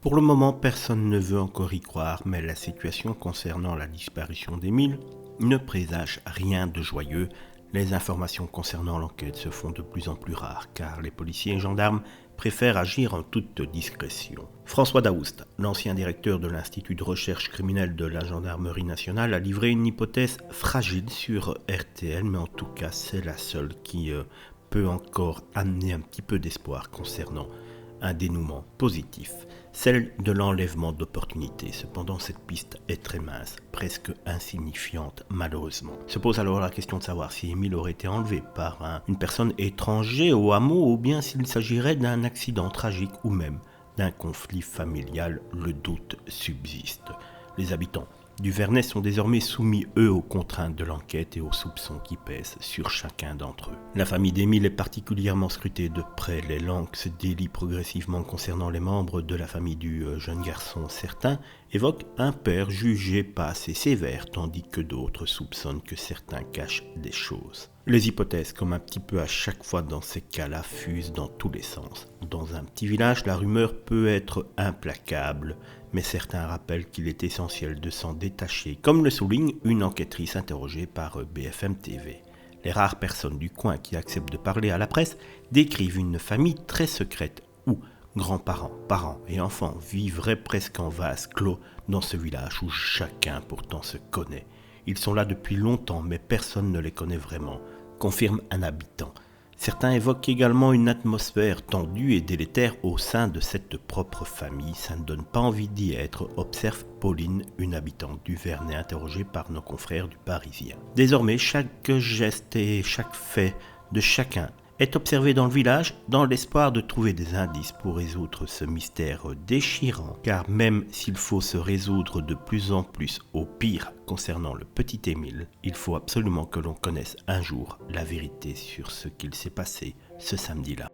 Pour le moment, personne ne veut encore y croire, mais la situation concernant la disparition d'Émile ne présage rien de joyeux. Les informations concernant l'enquête se font de plus en plus rares, car les policiers et gendarmes préfèrent agir en toute discrétion. François Daoust, l'ancien directeur de l'Institut de recherche criminelle de la Gendarmerie nationale, a livré une hypothèse fragile sur RTL, mais en tout cas c'est la seule qui peut encore amener un petit peu d'espoir concernant un dénouement positif, celle de l'enlèvement d'opportunités. Cependant, cette piste est très mince, presque insignifiante malheureusement. Se pose alors la question de savoir si Émile aurait été enlevé par une personne étrangère au hameau ou bien s'il s'agirait d'un accident tragique ou même d'un conflit familial. Le doute subsiste. Les habitants du Vernet sont désormais soumis, eux, aux contraintes de l'enquête et aux soupçons qui pèsent sur chacun d'entre eux. La famille d'Émile est particulièrement scrutée de près. Les langues se délient progressivement concernant les membres de la famille du jeune garçon. Certains évoquent un père jugé pas assez sévère, tandis que d'autres soupçonnent que certains cachent des choses. Les hypothèses, comme un petit peu à chaque fois dans ces cas-là, fusent dans tous les sens. Dans un petit village, la rumeur peut être implacable, mais certains rappellent qu'il est essentiel de s'en détacher, comme le souligne une enquêtrice interrogée par BFM TV. Les rares personnes du coin qui acceptent de parler à la presse décrivent une famille très secrète où grands-parents, parents et enfants vivraient presque en vase clos dans ce village où chacun pourtant se connaît. Ils sont là depuis longtemps, mais personne ne les connaît vraiment, confirme un habitant. Certains évoquent également une atmosphère tendue et délétère au sein de cette propre famille. Ça ne donne pas envie d'y être, observe Pauline, une habitante du Vernet interrogée par nos confrères du Parisien. Désormais, chaque geste et chaque fait de chacun est observé dans le village dans l'espoir de trouver des indices pour résoudre ce mystère déchirant. Car même s'il faut se résoudre de plus en plus au pire concernant le petit Émile, il faut absolument que l'on connaisse un jour la vérité sur ce qu'il s'est passé ce samedi-là.